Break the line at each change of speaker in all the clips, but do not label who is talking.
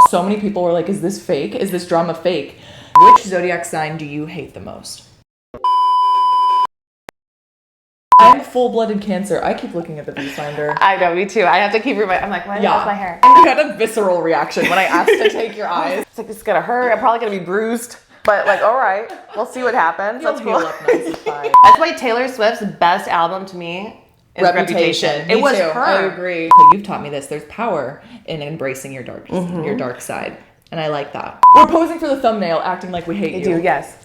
So many people were like, is this fake? Is this drama fake? Which zodiac sign do you hate the most? I'm full-blooded Cancer. I keep looking at the viewfinder.
I know, me too. I have to keep reminding. I'm like, why did I lose my hair?
I had a visceral reaction when I asked to take your eyes.
It's like, this is gonna hurt. I'm probably gonna be bruised. But like, all right, we'll see what happens. That's cool.
Up nice and fine.
That's why Taylor Swift's best album to me is Reputation. It was her.
I agree. You've taught me this. There's power in embracing your dark side. And I like that. We're posing for the thumbnail, acting like we hate you.
We do, yes.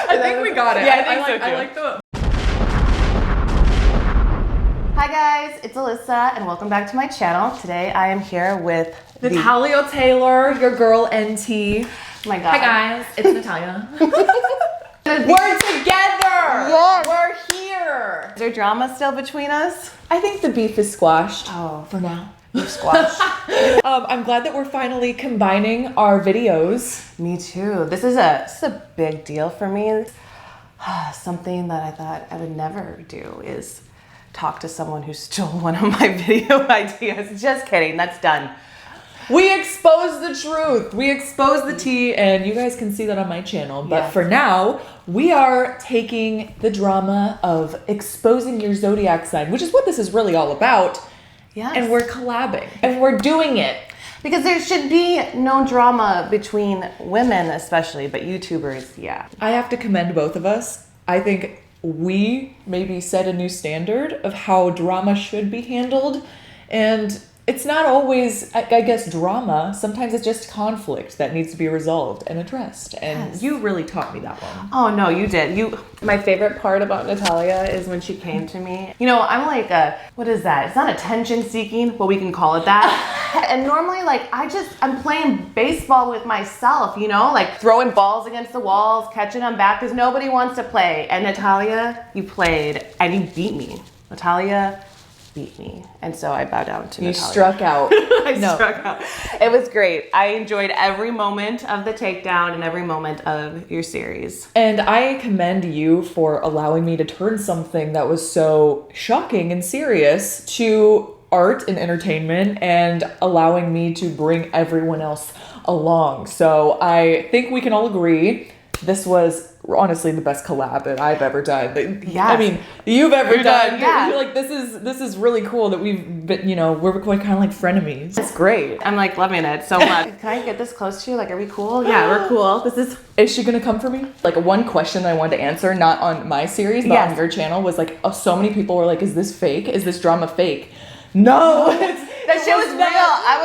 I think we got it.
Yeah, I think so too.
I like the...
Hi guys, it's Alyssa and welcome back to my channel. Today I am here with
Natalia Taylor, your girl NT.
Oh my god.
Hi guys, it's Natalia. We're together!
Yes.
We're here!
Is there drama still between us?
I think the beef is squashed.
Oh,
For now.
squash.
I'm glad that we're finally combining our videos.
Me too. This is a big deal for me. Something that I thought I would never do is talk to someone who stole one of my video ideas. Just kidding, that's done.
We expose the truth. We expose the tea, and you guys can see that on my channel. But
Yes.
for now, we are taking the drama of exposing your zodiac sign, which is what this is really all about.
Yes.
And we're collabing, and we're doing it.
Because there should be no drama between women especially, but YouTubers, yeah.
I have to commend both of us. I think we maybe set a new standard of how drama should be handled. And it's not always, I guess, drama. Sometimes it's just conflict that needs to be resolved and addressed. And
Yes.
you really taught me that one.
Oh no, you did. My favorite part about Natalia is when she came to me. You know, I'm like what is that? It's not attention seeking, but we can call it that. And normally like I'm playing baseball with myself, you know, like throwing balls against the walls, catching them back because nobody wants to play. And Natalia, you played and you beat me. Natalia beat me. And so I bow down to Natalia.
You struck out.
I struck out. It was great. I enjoyed every moment of the takedown and every moment of your series.
And I commend you for allowing me to turn something that was so shocking and serious to art and entertainment and allowing me to bring everyone else along. So I think we can all agree this was honestly the best collab that I've ever done.
Yes.
I mean, you've ever done.
Yeah.
Like this is really cool that we've been, you know, we're kind of like frenemies.
It's great. I'm like loving it so much. Can I get this close to you? Like, are we cool? Yeah, we're cool.
Is she gonna come for me? Like one question I wanted to answer, not on my series, but
Yes.
on your channel, was like, so many people were like, is this fake? Is this drama fake? No,
That shit was real. I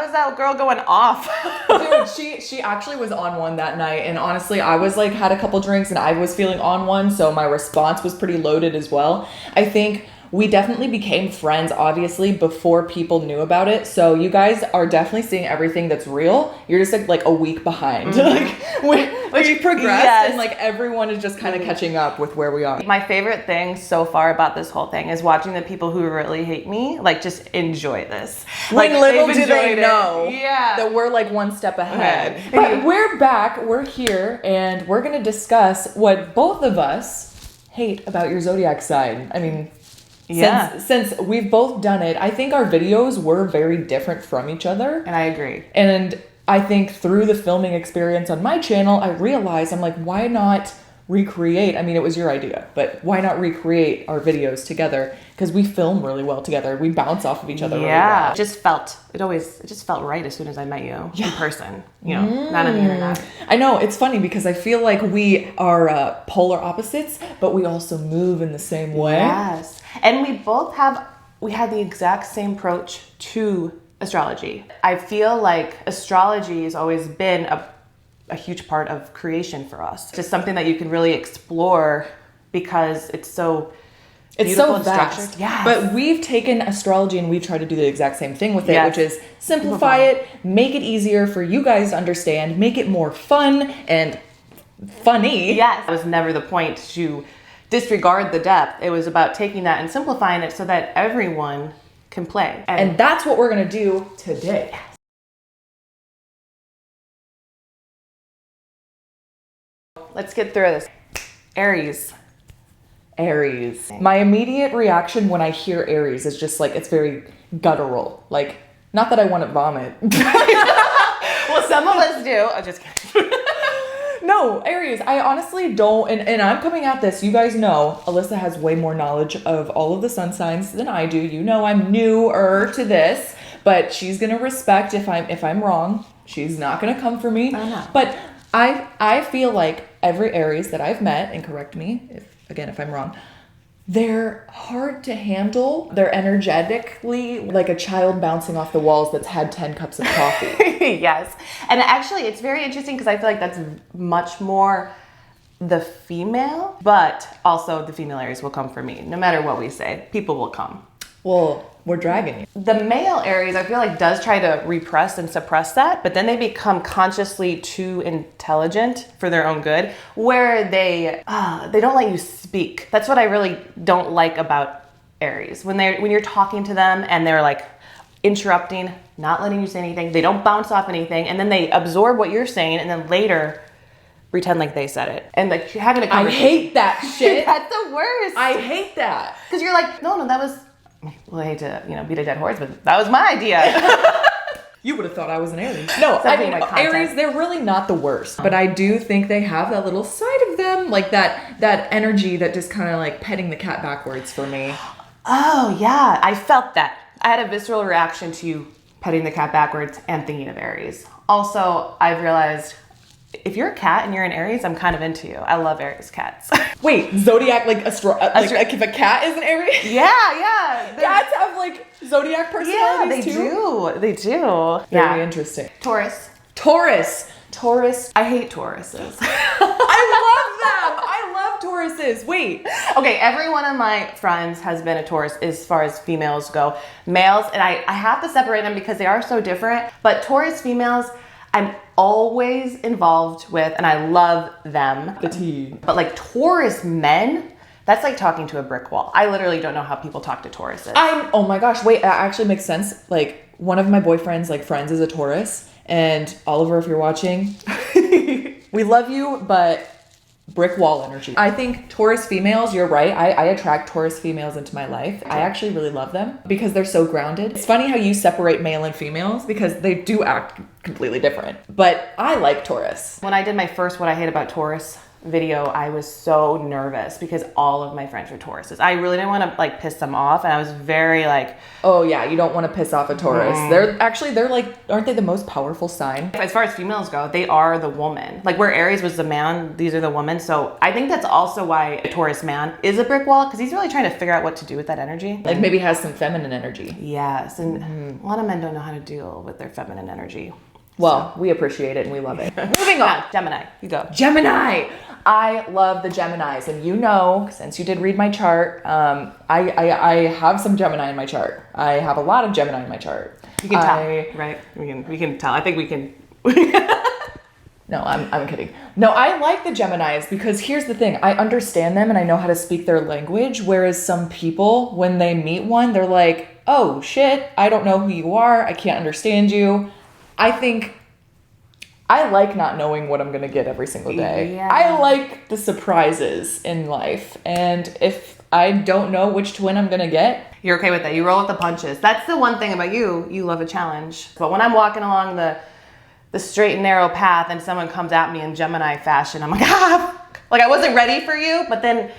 was that girl going off.
Dude, she actually was on one that night, and honestly, I was like, had a couple drinks and I was feeling on one, so my response was pretty loaded as well. I think we definitely became friends, obviously, before people knew about it. So you guys are definitely seeing everything that's real. You're just like a week behind.
Mm-hmm.
Like we progressed,
yes.
and like everyone is just kind of catching up with where we are.
My favorite thing so far about this whole thing is watching the people who really hate me, like, just enjoy this.
Like, little
they've
do they
enjoyed it.
know
that
we're like one step ahead.
Okay.
But we're back, we're here, and we're gonna discuss what both of us hate about your zodiac sign. I mean,
Yeah.
since we've both done it, I think our videos were very different from each other.
And I agree.
And I think through the filming experience on my channel, I realized, I'm like, why not recreate? I mean, it was your idea, but why not recreate our videos together? Because we film really well together. We bounce off of each other really well.
It just felt right as soon as I met you in person, you know, not on the internet.
I know, it's funny because I feel like we are polar opposites, but we also move in the same way.
Yes. And we had the exact same approach to astrology. I feel like astrology has always been a huge part of creation for us. Just something that you can really explore because it's so beautiful and
vast.
structured. Yes.
But we've taken astrology and we've tried to do the exact same thing with it,
Yes.
which is simplify it, make it easier for you guys to understand, make it more fun and funny.
Yes. It was never the point to disregard the depth. It was about taking that and simplifying it so that everyone can play.
And that's what we're gonna do today.
Let's get through this. Aries.
Aries. My immediate reaction when I hear Aries is just like, it's very guttural. Like, not that I want to vomit.
Well, some of us do. I'm just kidding.
No, Aries, I honestly don't, and I'm coming at this, you guys know, Alyssa has way more knowledge of all of the sun signs than I do. You know I'm newer to this, but she's gonna respect if I'm wrong. She's not gonna come for me.
I know.
But I feel like every Aries that I've met, and correct me if I'm wrong, they're hard to handle. They're energetically like a child bouncing off the walls that's had 10 cups of coffee.
Yes. And actually, it's very interesting because I feel like that's much more the female, but also the female Aries will come for me. No matter what we say, people will come.
Well, we're dragging you.
The male Aries, I feel like, does try to repress and suppress that, but then they become consciously too intelligent for their own good, where they don't let you speak. That's what I really don't like about Aries. When you're talking to them and they're like interrupting, not letting you say anything, they don't bounce off anything, and then they absorb what you're saying, and then later pretend like they said it. And like having a conversation.
I hate that shit.
That's the worst.
I hate that.
Because you're like, no, that was, well, I hate to, beat a dead horse, but that was my idea.
You would have thought I was an Aries. No, I mean, Aries, they're really not the worst, but I do think they have that little side of them, like that energy that just kind of like petting the cat backwards for me.
Oh, yeah. I felt that. I had a visceral reaction to petting the cat backwards and thinking of Aries. Also, I've realized if you're a cat and you're an Aries, I'm kind of into you. I love Aries cats.
Wait, zodiac, like if a cat is an Aries?
Yeah.
Cats have like zodiac personalities too?
Yeah, they do.
Very interesting.
Taurus.
I
hate Tauruses.
I love Tauruses. Wait.
Okay, every one of my friends has been a Taurus as far as females go. Males, and I have to separate them because they are so different, but Taurus females, I'm always involved with, and I love them.
The tea.
But like Taurus men, that's like talking to a brick wall. I literally don't know how people talk to Tauruses.
Oh my gosh, wait, that actually makes sense. Like, one of my boyfriend's like friends is a Taurus, and Oliver, if you're watching, we love you, but brick wall energy. I think Taurus females, you're right. I attract Taurus females into my life. I actually really love them because they're so grounded. It's funny how you separate male and females because they do act completely different. But I like Taurus.
When I did my first What I Hate About Taurus video, I was so nervous because all of my friends were Tauruses. I really didn't want to like piss them off, and I was very like,
oh yeah, you don't want to piss off a Taurus. They're like, aren't they the most powerful sign?
As far as females go, they are the woman. Like where Aries was the man, these are the women. So I think that's also why a Taurus man is a brick wall, because he's really trying to figure out what to do with that energy.
Like maybe has some feminine energy.
Yes, and a lot of men don't know how to deal with their feminine energy.
Well, we appreciate it and we love it. Moving on.
Gemini, you go.
Gemini. I love the Geminis, and you know, since you did read my chart, I have some Gemini in my chart. I have a lot of Gemini in my chart.
You can tell, right? We can tell. I think we can.
No, I'm kidding. No, I like the Geminis because here's the thing. I understand them and I know how to speak their language, whereas some people, when they meet one, they're like, oh shit, I don't know who you are. I can't understand you. I think I like not knowing what I'm going to get every single day.
Yeah.
I like the surprises in life. And if I don't know which twin I'm going to get,
you're okay with that. You roll with the punches. That's the one thing about you. You love a challenge. But when I'm walking along the straight and narrow path and someone comes at me in Gemini fashion, I'm like, like I wasn't ready for you. But then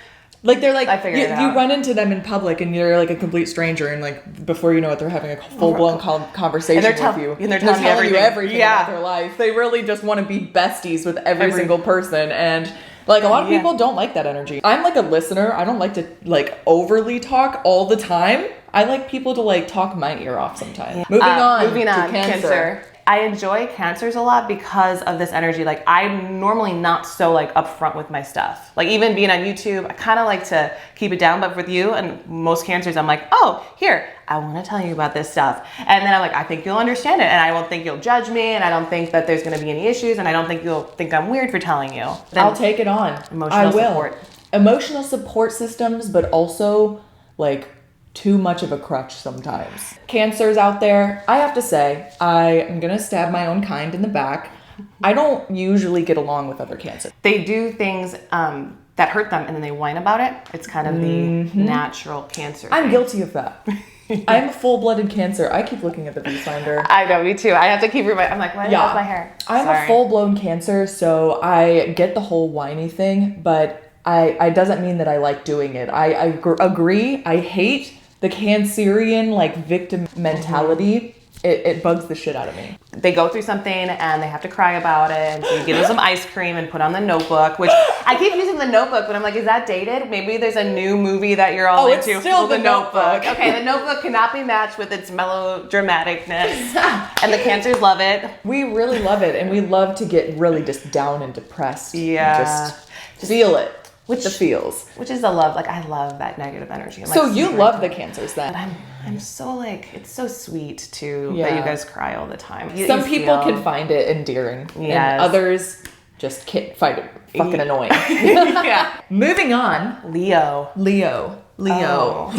like they're like,
I figured it out.
You run into them in public and you're like a complete stranger, and like before you know it, they're having a full-blown conversation with you.
And they're telling you everything
about their life. They really just want to be besties with every single person. And like a lot of people don't like that energy. I'm like a listener. I don't like to like overly talk all the time. I like people to like talk my ear off sometimes. Moving on to Cancer.
I enjoy Cancers a lot because of this energy. Like I'm normally not so like upfront with my stuff. Like even being on YouTube, I kind of like to keep it down. But with you and most Cancers, I'm like, oh, here, I want to tell you about this stuff. And then I'm like, I think you'll understand it. And I don't think you'll judge me. And I don't think that there's going to be any issues. And I don't think you'll think I'm weird for telling you. Then
I'll take it on.
Emotional support.
Emotional support systems, but also like too much of a crutch sometimes. Cancers out there, I have to say, I am gonna stab my own kind in the back. I don't usually get along with other Cancers.
They do things that hurt them and then they whine about it. It's kind of the natural Cancer
I'm
thing.
guilty of that. I'm a full-blooded Cancer. I keep looking at the viewfinder.
I know, me too. I have to keep reminding. I'm like, why does my hair?
I'm a full-blown Cancer, so I get the whole whiny thing, but I doesn't mean that I like doing it. I agree. I hate the Cancerian like victim mentality. It bugs the shit out of me.
They go through something and they have to cry about it. And so you give them some ice cream and put on The Notebook, which I keep using The Notebook, but I'm like, is that dated? Maybe there's a new movie that you're all into.
It's still The Notebook.
Okay, The Notebook cannot be matched with its melodramaticness. And the Cancers love it.
We really love it, and we love to get really just down and depressed.
Yeah.
Just feel it. The feels.
Which is a love. Like, I love that negative energy. I'm
so
like,
you love the Cancers then?
But I'm so like, it's so sweet too that you guys cry all the time.
Some people can find it endearing.
Yes.
And others just can't find it fucking annoying.
Yeah.
Moving on.
Leo.
Oh.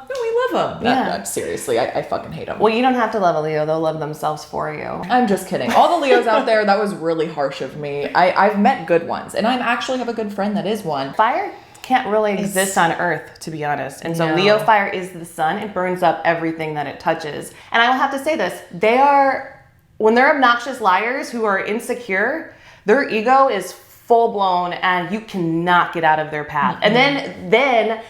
No, we love them.
Yeah.
Seriously, I fucking hate them.
Well, you don't have to love a Leo. They'll love themselves for you.
I'm just kidding. All the Leos out there, that was really harsh of me. I've met good ones, and I actually have a good friend that is one.
Fire can't really exist on Earth, to be honest. And so Leo fire is the sun. It burns up everything that it touches. And I will have to say this. When they're obnoxious liars who are insecure, their ego is full blown and you cannot get out of their path. And then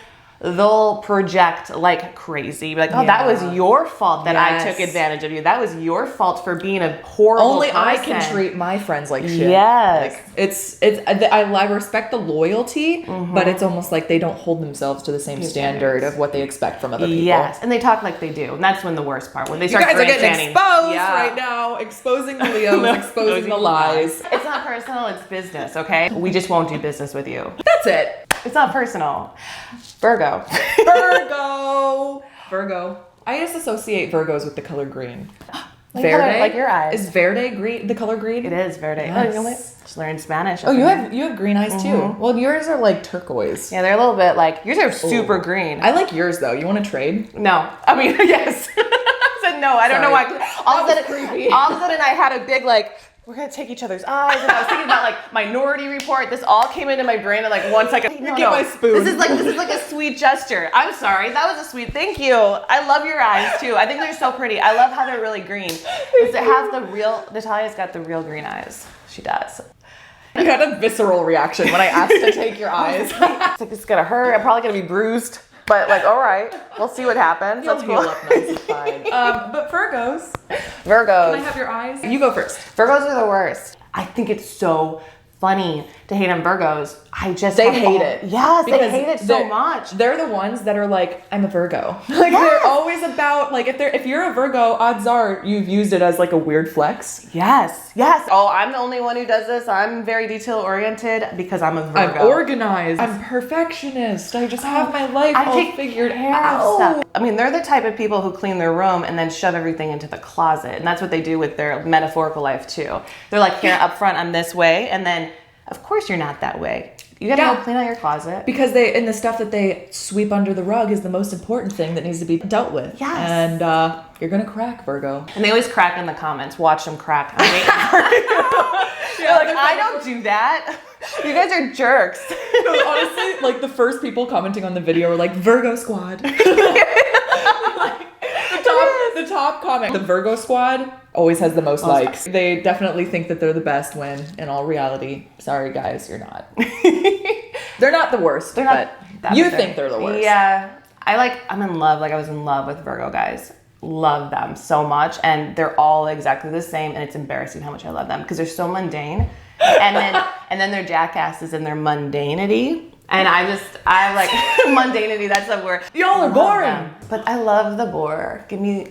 they'll project like crazy. Be like, oh, that was your fault that I took advantage of you. That was your fault for being a horrible person.
I can treat my friends like shit.
Yes.
Like, I respect the loyalty, but it's almost like they don't hold themselves to the same standard of what they expect from other people.
Yes, and they talk like they do. And that's when the worst part, when they start
You guys are getting exposed
Yeah.
right now. Exposing the Leos, exposing the lies.
It's not personal, it's business, okay? We just won't do business with you.
That's it.
It's not personal. Virgo.
Virgo. I just associate Virgos with the color green.
Verde? Like your eyes.
Is verde green? The color green?
It is verde.
Yes.
Oh, you know what? Just learned Spanish.
Oh, you have green eyes too. Well, yours are like turquoise.
Yeah, they're a little bit like, yours are super green.
I like yours though. You want to trade?
No. I mean, yes. I said no. I don't know why. All of a sudden I had a big like, we're gonna take each other's eyes, and I was thinking about like Minority Report. This all came into my brain in like 1 second.
Get my spoon.
This is like a sweet gesture. I'm sorry, that was a sweet. Thank you. I love your eyes too. I think they're so pretty. I love how they're really green. Because it has the real. Natalia's got the real green eyes. She does.
You had a visceral reaction when I asked to take your eyes.
It's like it's gonna hurt. I'm probably gonna be bruised. But like, all right, we'll see what happens.
That's cool. Up nice and fine. But Virgos.
Can
I have your eyes? You go first.
Virgos are the worst. I think it's so funny to hate on Virgos.
They hate it.
Yes, they hate it so much.
They're the ones that are like, I'm a Virgo. Like they're always about like if you're a Virgo, odds are you've used it as like a weird flex.
Yes. Oh, I'm the only one who does this. I'm very detail oriented because I'm a Virgo.
I'm organized. I'm perfectionist. I just have my life all figured out.
I mean, they're the type of people who clean their room and then shove everything into the closet. And that's what they do with their metaphorical life too. They're like, here up front, I'm this way. And then, of course, you're not that way. You gotta go clean out your closet.
Because the stuff that they sweep under the rug is the most important thing that needs to be dealt with.
Yes.
And you're gonna crack, Virgo.
And they always crack in the comments. Watch them crack. I'm waiting for you. You're like, I don't do that. You guys are jerks.
No, honestly, like the first people commenting on the video were like, Virgo squad. The top comment. The Virgo squad always has the most likes. They definitely think that they're the best when in all reality, sorry guys, you're not. They're not the worst.
They're not
but you think they're the worst.
Yeah. I'm in love. Like I was in love with Virgo guys. Love them so much. And they're all exactly the same. And it's embarrassing how much I love them because they're so mundane. And then they're jackasses in their mundanity. And I like mundanity. That's a word.
Y'all are boring.
But I love the bore. Give me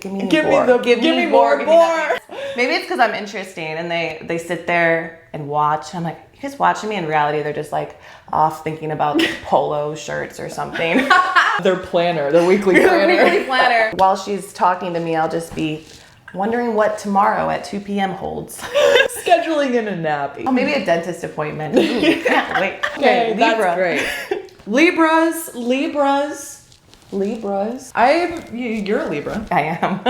more
bore.
Maybe it's because I'm interesting and they sit there and watch. I'm like, you guys watching me? In reality, they're just like off thinking about polo shirts or something.
Their weekly planner.
While she's talking to me, I'll just be wondering what tomorrow at 2 p.m. holds.
Scheduling in a nap.
Oh, maybe a dentist appointment. Ooh, can't wait.
Okay, Libra. That's great. Libras. You're a Libra.
I am.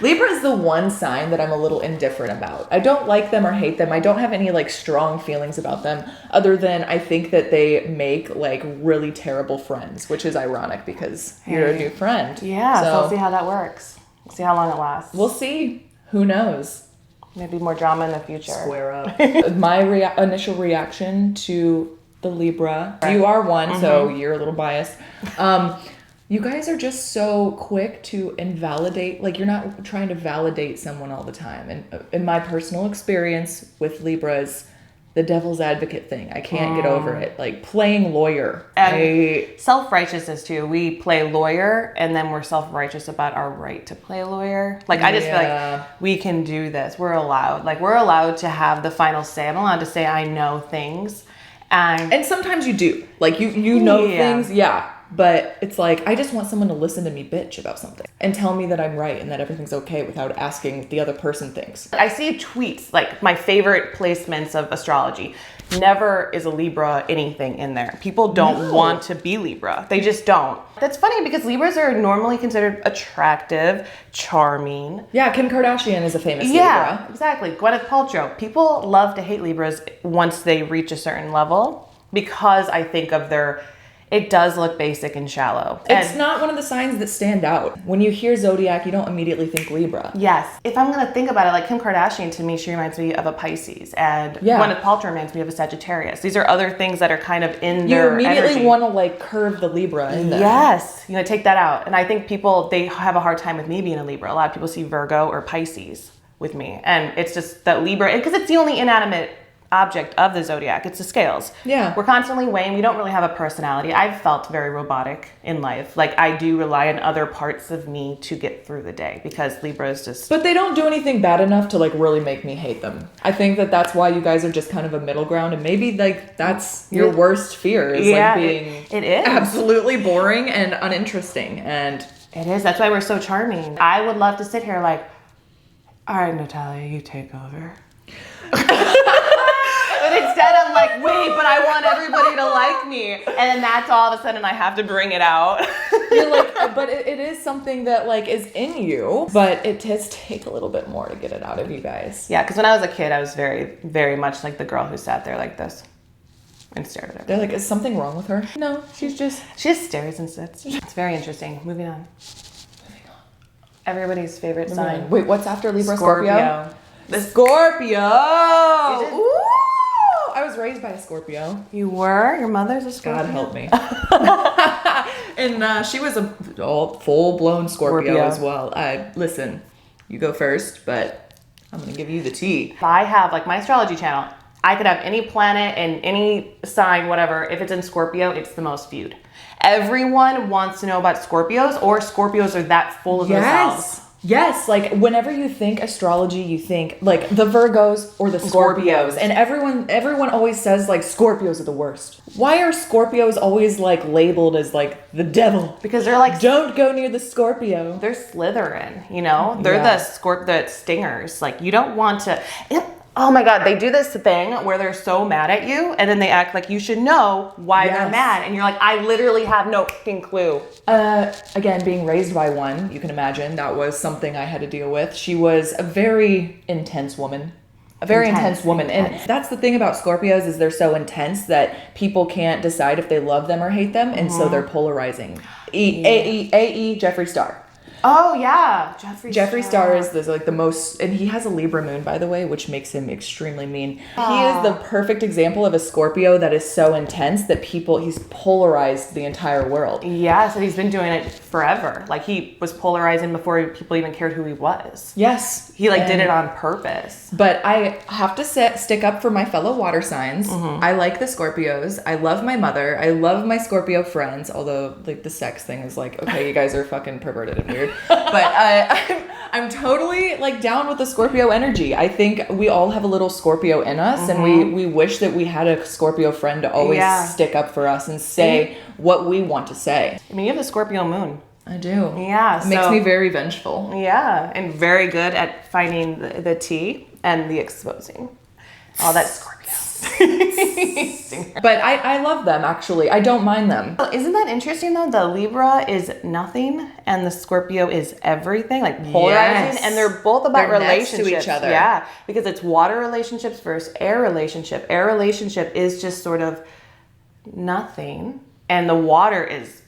Libra is the one sign that I'm a little indifferent about. I don't like them or hate them. I don't have any like strong feelings about them other than I think that they make like really terrible friends, which is ironic because you're a new friend.
Yeah, so we'll see how that works. We'll see how long it lasts.
We'll see. Who knows?
Maybe more drama in the future.
Square up. My initial reaction to the Libra, you are one, so you're a little biased. You guys are just so quick to invalidate, like you're not trying to validate someone all the time. And in my personal experience with Libras, the devil's advocate thing, I can't get over it. Like playing lawyer.
And self-righteousness too. We play lawyer and then we're self-righteous about our right to play lawyer. Like I just feel like we can do this. We're allowed. Like we're allowed to have the final say. I'm allowed to say I know things. And
sometimes you do. Like you know things, but it's like, I just want someone to listen to me bitch about something and tell me that I'm right and that everything's okay without asking what the other person thinks.
I see tweets, like my favorite placements of astrology. Never is a Libra anything in there. People don't want to be Libra. They just don't. That's funny because Libras are normally considered attractive, charming.
Yeah, Kim Kardashian is a famous Libra.
Yeah, exactly. Gwyneth Paltrow. People love to hate Libras once they reach a certain level because I think of it does look basic and shallow.
It's not one of the signs that stand out. When you hear zodiac, you don't immediately think Libra.
Yes. If I'm going to think about it, like Kim Kardashian, to me, she reminds me of a Pisces. And Gwyneth Paltrow reminds me of a Sagittarius. These are other things that are kind of in their energy.
You immediately want to like curve the Libra in there.
Yes. You know, take that out. And I think they have a hard time with me being a Libra. A lot of people see Virgo or Pisces with me. And it's just that Libra, because it's the only inanimate object of the zodiac. It's the scales.
Yeah.
We're constantly weighing. We don't really have a personality. I've felt very robotic in life. Like I do rely on other parts of me to get through the day because Libra is just...
But they don't do anything bad enough to like really make me hate them. I think that that's why you guys are just kind of a middle ground and maybe like that's your worst fear is like being
it is
absolutely boring and uninteresting. And
it is. That's why we're so charming. I would love to sit here like, all right, Natalia, you take over. But instead I'm like, wait, but I want everybody to like me. And then that's all of a sudden I have to bring it out.
You're like, but it is something that like is in you, but it does take a little bit more to get it out of you guys.
Yeah, because when I was a kid, I was very, very much like the girl who sat there like this and stared at her.
They're like, is something wrong with her? No, she just
stares and sits. It's very interesting. Moving on. Everybody's favorite sign.
Wait, what's after Libra? Scorpio?
The
Scorpio! Ooh! I was raised by a Scorpio.
You were? Your mother's a Scorpio?
God help me. And she was a full-blown Scorpio as well. Listen, you go first, but I'm going to give you the tea.
I have, like, my astrology channel. I could have any planet and any sign, whatever. If it's in Scorpio, it's the most viewed. Everyone wants to know about Scorpios, or Scorpios are that full of themselves.
Yes, like whenever you think astrology, you think like the Virgos or the Scorpios. And everyone always says like Scorpios are the worst. Why are Scorpios always like labeled as like the devil?
Because they're like,
don't go near the Scorpio.
They're Slytherin, you know? They're the stingers. Like you don't want to... Oh my God, they do this thing where they're so mad at you and then they act like you should know why they're mad. And you're like, I literally have no fucking clue.
Again, being raised by one, you can imagine that was something I had to deal with. She was a very intense woman. A very intense woman. And that's the thing about Scorpios is they're so intense that people can't decide if they love them or hate them. And so they're polarizing. A.E. Jeffree Star.
Oh yeah,
Jeffree Star is the most, and he has a Libra moon, by the way, which makes him extremely mean. He is the perfect example of a Scorpio that is so intense that he's polarized the entire world.
Yes, and he's been doing it forever. Like he was polarizing before people even cared who he was.
Yes.
He did it on purpose.
But I have to stick up for my fellow water signs. I like the Scorpios. I love my mother. I love my Scorpio friends, although like the sex thing is like, okay, you guys are fucking perverted and weird. But I'm totally like down with the Scorpio energy. I think we all have a little Scorpio in us, and we wish that we had a Scorpio friend to always stick up for us and say what we want to say.
I mean, you have the Scorpio moon.
I do.
Yeah.
It makes me very vengeful.
Yeah, and very good at finding the tea and the exposing. All that Scorpio.
But I love them, actually. I don't mind them.
Isn't that interesting though? The Libra is nothing and the Scorpio is everything, like polarizing.
Yes.
And they're both about
They're next
relationships.
to each other.
Yeah, because it's water relationships versus air relationship. Air relationship is just sort of nothing. And the water is,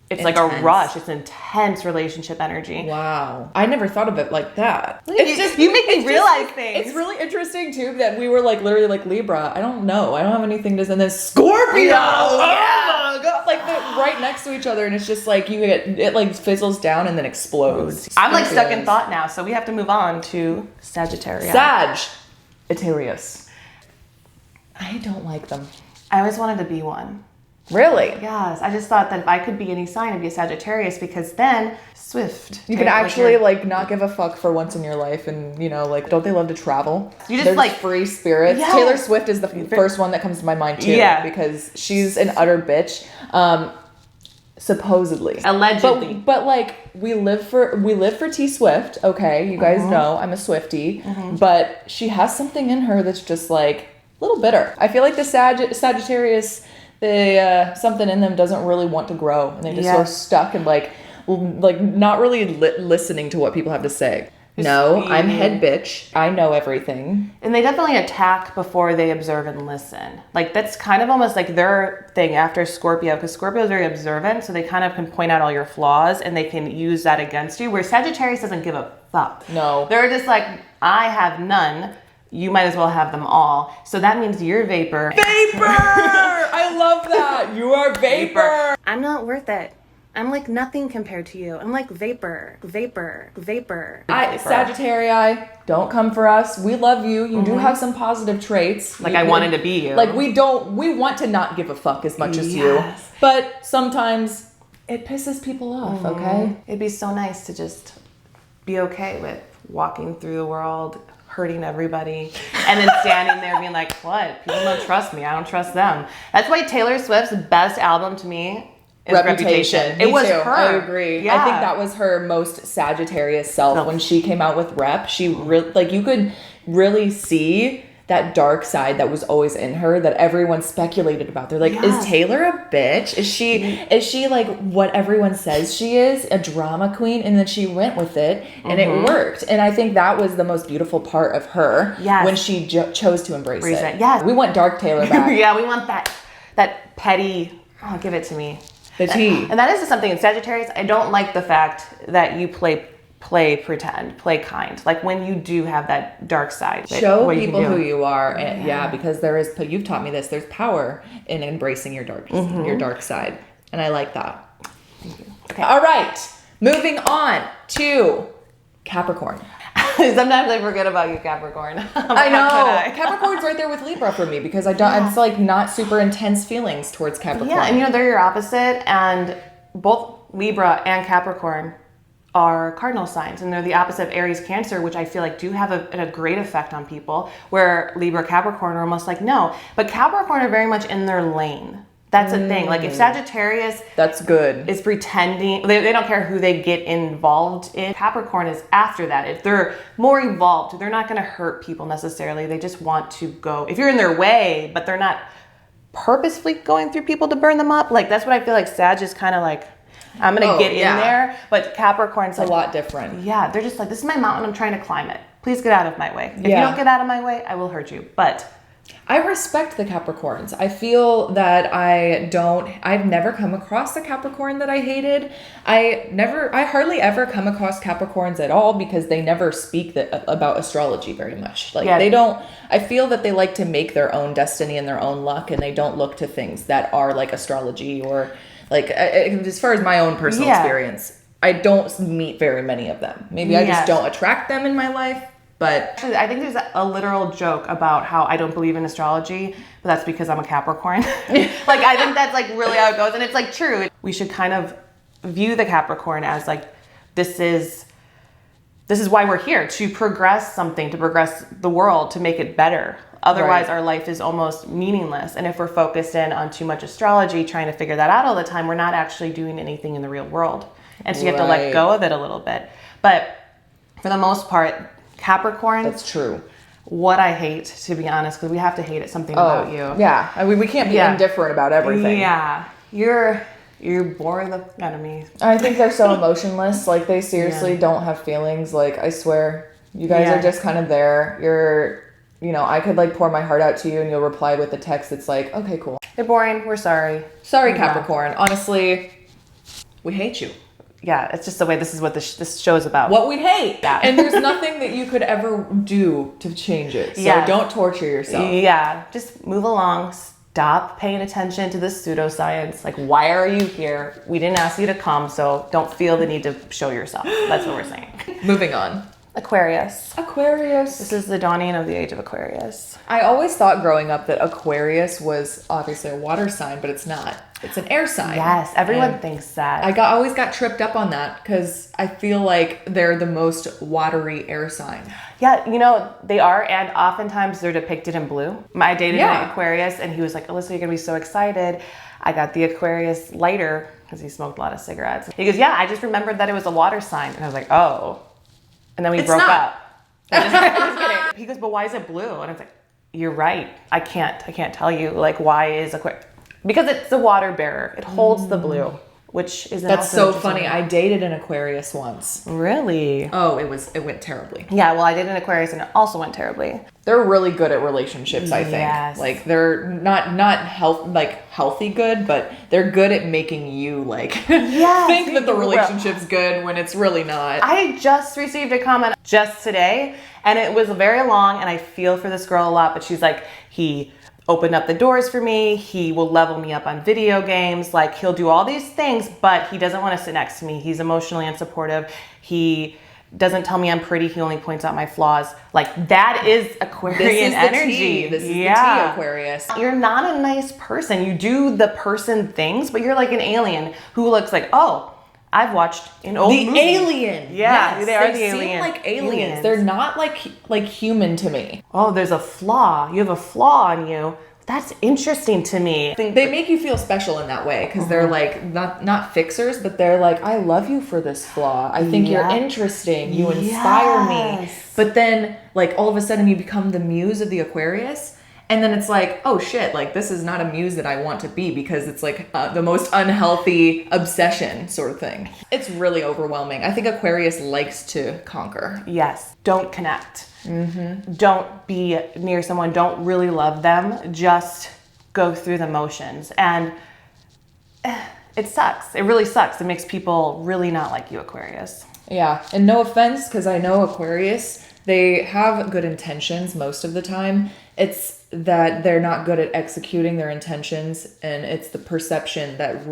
it's
Intense.
like a rush. It's intense relationship energy.
Wow. I never thought of it like that.
You make me realize things.
It's really interesting too that we were like literally like Libra. I don't know. I don't have anything to send this Scorpio.
Yeah.
Oh my god. Like they're right next to each other and it's just like it like fizzles down and then explodes.
I'm like stuck in thought now, so we have to move on to Sagittarius.
Sagittarius. I don't like them.
I always wanted to be one.
Really?
Yes, I just thought that if I could be any sign, I'd be a Sagittarius because then swift.
You can actually like not give a fuck for once in your life, and you know, like, don't they love to travel?
You just
They're
like
free spirits.
Yeah.
Taylor Swift is the first one that comes to my mind too.
Yeah.
Because she's an utter bitch. Supposedly,
allegedly,
but like we live for T Swift. Okay, you guys know I'm a Swiftie, but she has something in her that's just like a little bitter. I feel like the Sagittarius. They something in them doesn't really want to grow, and they just sort of stuck and like not really listening to what people have to say. No, I'm head bitch. I know everything.
And they definitely attack before they observe and listen. Like that's kind of almost like their thing after Scorpio, because Scorpio is very observant, so they kind of can point out all your flaws and they can use that against you. Where Sagittarius doesn't give a fuck.
No,
they're just like, I have none. You might as well have them all. So that means you're vapor.
Vapor! I love that. You are vapor.
I'm not worth it. I'm like nothing compared to you. I'm like vapor.
Sagittarii, don't come for us. We love you. You do have some positive traits.
Like I wanted to be you.
Like we want to not give a fuck as much as you. But sometimes it pisses people off, okay?
It'd be so nice to just be okay with walking through the world, hurting everybody, and then standing there being like, what? People don't trust me. I don't trust them. That's why Taylor Swift's best album to me is Reputation.
Me
it was
too.
her.
I agree.
Yeah.
I think that was her most Sagittarius self when she came out with Rep. She really, like, you could really see that dark side that was always in her that everyone speculated about. They're like, is Taylor a bitch? Is she like what everyone says she is, a drama queen? And then she went with it and it worked. And I think that was the most beautiful part of her when she chose to embrace it.
Yes.
We want dark Taylor back.
Yeah, we want that petty, oh, give it to me.
The tea.
And that is something in Sagittarius, I don't like the fact that you play pretend, play kind. Like when you do have that dark side.
Show people who you are. And because you've taught me this, there's power in embracing your dark side. And I like that.
Thank you. Okay.
All right. Moving on to Capricorn.
Sometimes I forget about you, Capricorn.
I know. Capricorn's right there with Libra for me because it's like not super intense feelings towards Capricorn.
Yeah, and they're your opposite, and both Libra and Capricorn are cardinal signs, and they're the opposite of Aries, Cancer, which I feel like do have a great effect on people, where Libra, Capricorn are almost like no. But Capricorn are very much in their lane. That's a thing. Like if Sagittarius
that's good
is pretending, they don't care who they get involved in. Capricorn is after that. If they're more evolved, they're not going to hurt people necessarily. They just want to go, if you're in their way, but they're not purposefully going through people to burn them up. Like that's what I feel like Sag is kind of like, I'm going to get in there. But Capricorn's
like, a lot different.
Yeah, they're just like, this is my mountain. I'm trying to climb it. Please get out of my way. If you don't get out of my way, I will hurt you. But
I respect the Capricorns. I feel that I've never come across a Capricorn that I hated. I hardly ever come across Capricorns at all because they never speak about astrology very much. Like they don't, I feel that they like to make their own destiny and their own luck, and they don't look to things that are like astrology or like, as far as my own personal experience, I don't meet very many of them. Maybe I just don't attract them in my life. But
actually, I think there's a literal joke about how I don't believe in astrology, but that's because I'm a Capricorn. Like, I think that's like really how it goes. And it's like true. We should kind of view the Capricorn as like, this is why we're here, to progress something, to progress the world, to make it better. Otherwise, our life is almost meaningless. And if we're focused in on too much astrology, trying to figure that out all the time, we're not actually doing anything in the real world. And so you have to let go of it a little bit. But for the most part, Capricorn.
That's true.
what I hate, to be honest, because we have to hate something about you.
Yeah. I mean, we can't be indifferent about everything.
Yeah. You bore the fuck out of me.
I think they're so emotionless. Like, they seriously don't have feelings. Like, I swear, you guys are just kind of there. I could, like, pour my heart out to you and you'll reply with a text that's like, okay, cool.
They're boring. We're sorry.
Sorry, Capricorn. Honestly, we hate you.
Yeah, it's just the way this is what this show is about.
What we hate.
Yeah.
And there's nothing that you could ever do to change it. So don't torture yourself.
Yeah, just move along. Stop paying attention to this pseudoscience. Like, why are you here? We didn't ask you to come, so don't feel the need to show yourself. That's what we're saying.
Moving on.
Aquarius.
Aquarius.
This is the dawning of the age of Aquarius.
I always thought growing up that Aquarius was obviously a water sign, but it's not. It's an air sign.
Yes, everyone thinks that.
I always got tripped up on that because I feel like they're the most watery air sign.
Yeah, they are, and oftentimes they're depicted in blue. I dated an Aquarius, and he was like, Alyssa, you're going to be so excited. I got the Aquarius lighter because he smoked a lot of cigarettes. He goes, yeah, I just remembered that it was a water sign. And I was like, oh. And then we broke up. I'm just kidding. He goes, but why is it blue? And I was like, you're right. I can't tell you, like, why is Aquarius? Because it's the water bearer. It holds the blue, which is
That's so funny. I dated an Aquarius once.
Really?
Oh, it went terribly.
Yeah, well, I dated an Aquarius and it also went terribly.
They're really good at relationships, I think.
Yes.
Like, they're not healthy good, but they're good at making you think that the relationship's good when it's really not.
I just received a comment just today, and it was very long, and I feel for this girl a lot, but she's like, he opened up the doors for me. He will level me up on video games. Like, he'll do all these things, but he doesn't want to sit next to me. He's emotionally unsupportive. He doesn't tell me I'm pretty. He only points out my flaws. Like, that is Aquarian energy.
This is the T Aquarius.
You're not a nice person. You do the person things, but you're like an alien who looks like, oh, I've watched an old movie.
The alien.
Yeah,
yes,
they are the
seem
alien.
like aliens. They're not like human to me.
Oh, there's a flaw. You have a flaw in you. That's interesting to me.
They make you feel special in that way because they're like not fixers, but they're like, I love you for this flaw. I think you're interesting. You inspire me. But then, like, all of a sudden you become the muse of the Aquarius. And then it's like, oh shit, like, this is not a muse that I want to be because it's like the most unhealthy obsession sort of thing. It's really overwhelming. I think Aquarius likes to conquer.
Yes. Don't connect. Mm-hmm. Don't be near someone. Don't really love them. Just go through the motions. And it sucks. It really sucks. It makes people really not like you, Aquarius.
Yeah. And no offense, because I know Aquarius, they have good intentions most of the time. It's that they're not good at executing their intentions, and it's the perception that,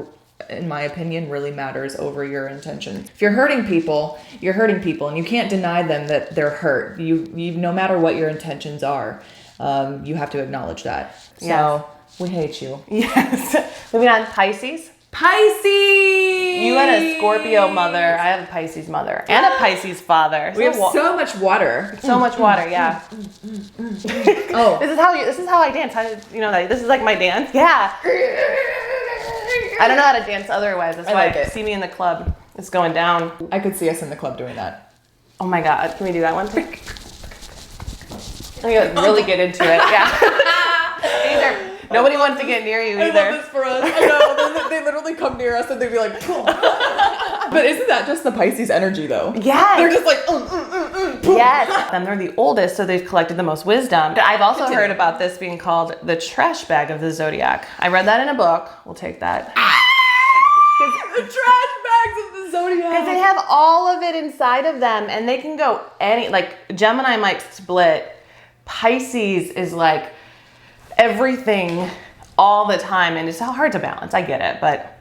in my opinion, really matters over your intentions. If you're hurting people, and you can't deny them that they're hurt. You no matter what your intentions are, you have to acknowledge that. So we hate you.
Yes. Moving on, Pisces. You had a Scorpio mother. I have a Pisces mother and a Pisces father.
We have so much water.
So much water, yeah.
Oh,
This is how I dance. This is like my dance. Yeah. I don't know how to dance otherwise. That's why I see me in the club. It's going down.
I could see us in the club doing that.
Oh my God. Can we do that one? I really get into it. Yeah. Nobody wants to get near you either.
I love this for us. I know. They literally come near us and they'd be like, but isn't that just the Pisces energy though?
Yes.
They're just like,
yes. And they're the oldest, so they've collected the most wisdom. I've also heard about this being called the trash bag of the zodiac. I read that in a book. We'll take that.
The trash bags of the zodiac.
Because they have all of it inside of them, and they can go like Gemini might split. Pisces is like everything all the time, and it's hard to balance. I get it, but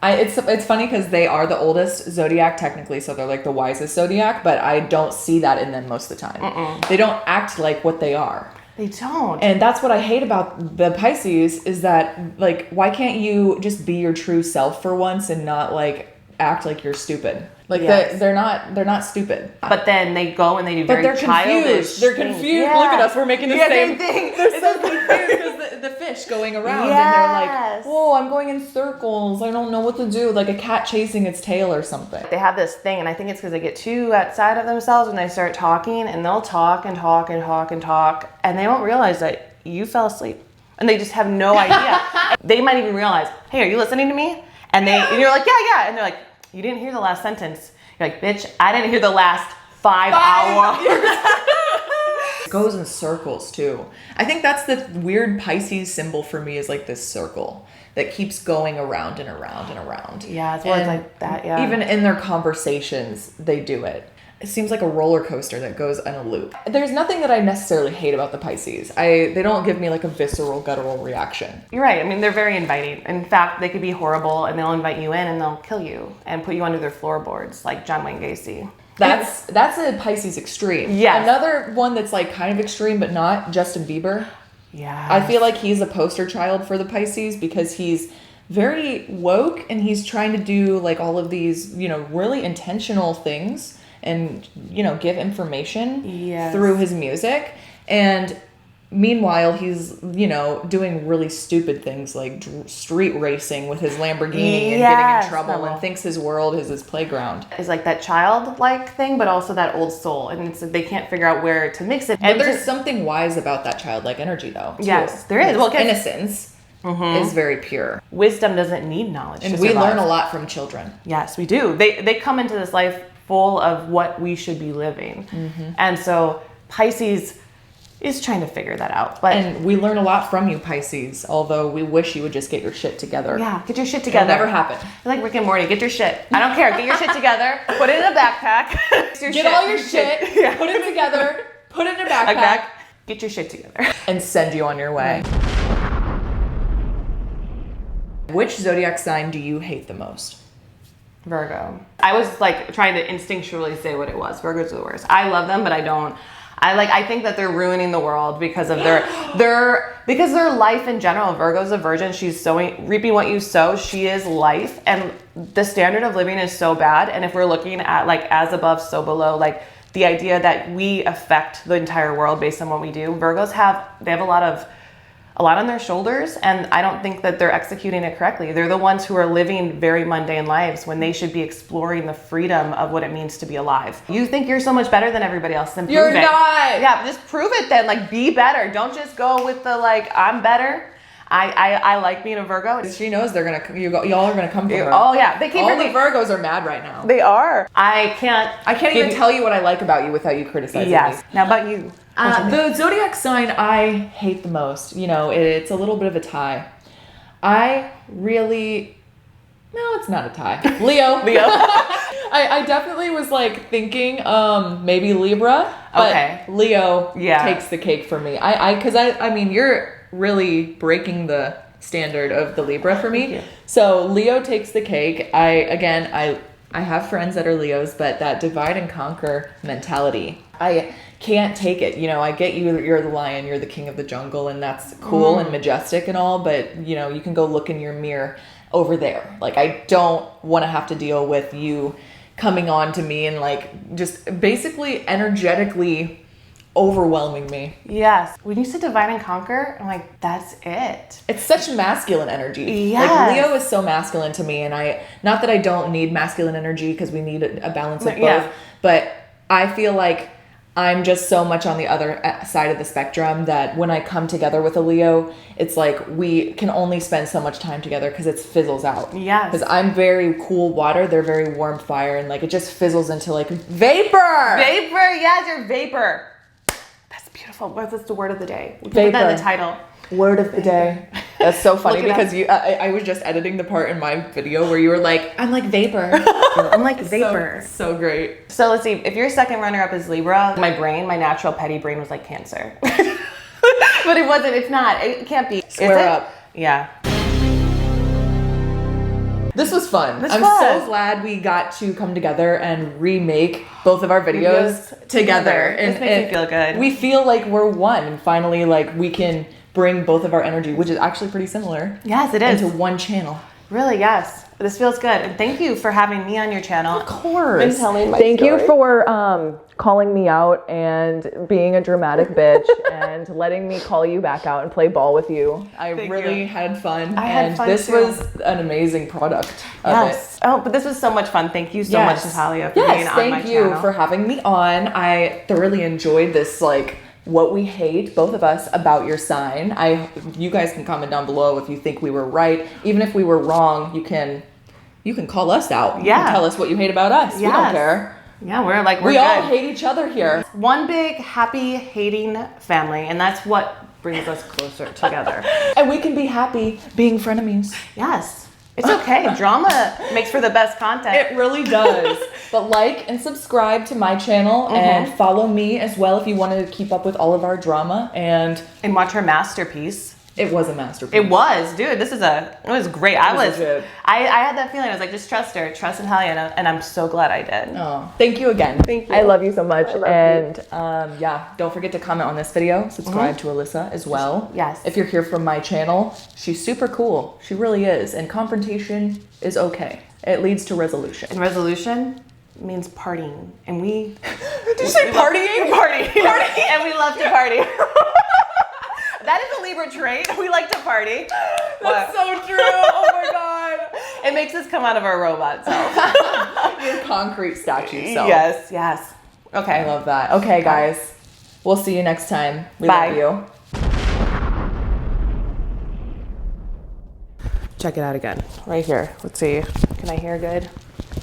it's funny because they are the oldest zodiac technically, so they're like the wisest zodiac, but I don't see that in them most of the time. They don't act like what they are.
They don't.
And that's what I hate about the Pisces is that, like, why can't you just be your true self for once and not like act like you're stupid? Like they're not stupid.
But then they go and they do very childish.
They're confused. Yeah. Look at us. We're making the same
thing.
They're so confused because the fish going around,
Yes.
and they're like, "Whoa, I'm going in circles. I don't know what to do." Like a cat chasing its tail or something.
They have this thing, and I think it's because they get too outside of themselves when they start talking, and they'll talk and talk and talk and talk, and they don't realize that you fell asleep, and they just have no idea. They might even realize, "Hey, are you listening to me?" And you're like, "Yeah," and they're like, "You didn't hear the last sentence." You're like, "Bitch, I didn't hear the last 5 hours."
It goes in circles too. I think that's the weird Pisces symbol for me, is like this circle that keeps going around and around and around.
Yeah, it's more like that, yeah.
Even in their conversations, they do it. It seems like a roller coaster that goes on a loop. There's nothing that I necessarily hate about the Pisces. They don't give me like a visceral, guttural reaction.
You're right. I mean, they're very inviting. In fact, they could be horrible, and they'll invite you in and they'll kill you and put you under their floorboards, like John Wayne Gacy.
That's a Pisces extreme.
Yes.
Another one that's like kind of extreme but not, Justin Bieber.
Yeah.
I feel like he's a poster child for the Pisces because he's very woke and he's trying to do like all of these, really intentional things and, give information through his music. And meanwhile, he's, doing really stupid things like street racing with his Lamborghini and getting in trouble and thinks his world is his playground.
It's like that childlike thing, but also that old soul. And they can't figure out where to mix it.
And there's something wise about that childlike energy, though. Too.
Yes, there is. Well,
innocence is very pure.
Wisdom doesn't need knowledge.
And we learn a lot from children.
Yes, we do. They come into this life full of what we should be living. And so Pisces is trying to figure that out.
And we learn a lot from you, Pisces, although we wish you would just get your shit together.
Yeah, get your shit together.
It'll never happen.
You're like Rick and Morty, get your shit. I don't care, get your shit together, put it in a backpack.
Get all your shit, put it together, put it in a backpack.
Get your shit together.
And send you on your way. Which zodiac sign do you hate the most?
Virgo. I was like trying to instinctually say what it was. Virgo's the worst. I love them, but I don't. I think that they're ruining the world because of their life in general. Virgo's a virgin. She's sowing, reaping what you sow. She is life, and the standard of living is so bad. And if we're looking at like as above, so below, like the idea that we affect the entire world based on what we do, Virgos have a lot on their shoulders, and I don't think that they're executing it correctly. They're the ones who are living very mundane lives when they should be exploring the freedom of what it means to be alive. You think you're so much better than everybody else, then prove it.
You're not!
Yeah, just prove it then. Like, be better. Don't just go with the, like, I'm better. I like being a Virgo.
She knows y'all are gonna come for her.
Oh yeah, they came
All
for
the
me.
Virgos are mad right now.
They are. I can't
even tell you what I like about you without you criticizing me.
Now about you.
The zodiac sign I hate the most, it's a little bit of a tie. No, it's not a tie. Leo. I definitely was like thinking maybe Libra, but Leo takes the cake for me. I mean you're really breaking the standard of the Libra for me. So Leo takes the cake. I have friends that are Leos, but that divide and conquer mentality, I can't take it. I get you're the lion, you're the king of the jungle, and that's cool and majestic and all, but you can go look in your mirror over there. Like, I don't want to have to deal with you coming on to me and like just basically energetically overwhelming me.
Yes. When you said divide and conquer, I'm like, that's it.
It's such masculine energy.
Yes.
Like, Leo is so masculine to me, and not that I don't need masculine energy, because we need a balance of both, but I feel like I'm just so much on the other side of the spectrum that when I come together with a Leo, it's like we can only spend so much time together because it fizzles out.
Yes.
Because I'm very cool water, they're very warm fire, and like it just fizzles into like vapor.
Vapor, yes, you're vapor. That's beautiful. What's the word of the day? We can
Vapor.
put that in the title.
Word of the day. That's so funny because I was just editing the part in my video where you were like, I'm like vapor.
I'm like vapor.
So great.
So let's see. If your second runner-up is Libra, my natural petty brain was like Cancer. But it wasn't. It's not. It can't be.
Square up.
Yeah.
This was fun. I'm so glad we got to come together and remake both of our videos together.
This makes me feel good.
We feel like we're one, and finally, like, we can bring both of our energy, which is actually pretty similar.
Yes, it is.
Into one channel.
Really, yes. This feels good. And thank you for having me on your channel.
Of course.
And telling my
Thank you
story.
for calling me out and being a dramatic bitch and letting me call you back out and play ball with you. I really had fun.
I had fun
this
too.
was an amazing product of
Yes. Oh, but this was so much fun. Thank you so much, Natalia, for being on my channel.
Thank you for having me on. I thoroughly enjoyed this, like, what we hate, both of us, about your sign. You guys can comment down below if you think we were right. Even if we were wrong, you can call us out.
Yeah.
You can tell us what you hate about us. We don't care.
Yeah, we're
We
good.
all hate each other here.
One big, happy, hating family, and that's what brings us closer together.
And we can be happy being frenemies.
Yes. It's okay. Drama makes for the best content.
It really does. But like and subscribe to my channel and follow me as well if you want to keep up with all of our drama. And
watch her masterpiece.
it was a masterpiece.
It was, dude. It was great. I
legit.
had that feeling. I was like, just trust her, trust Natalia, and I'm so glad I did.
Oh, thank you again.
Thank you.
I love you so much.
And
yeah, don't forget to comment on this video. Subscribe to Alyssa as well.
Yes.
If you're here from my channel, she's super cool. She really is. And confrontation is okay. It leads to resolution.
And resolution means partying, and we.
Did you say partying?
Party. And we love to party. That is a Libra trait. We like to party.
That's so true. Oh my god.
It makes us come out of our robot self.
Your concrete statue self.
Yes. Okay.
I love that. Okay, guys. We'll see you next time. We
Bye.
love you.
Check it out again. Right here. Let's see. Can I hear good?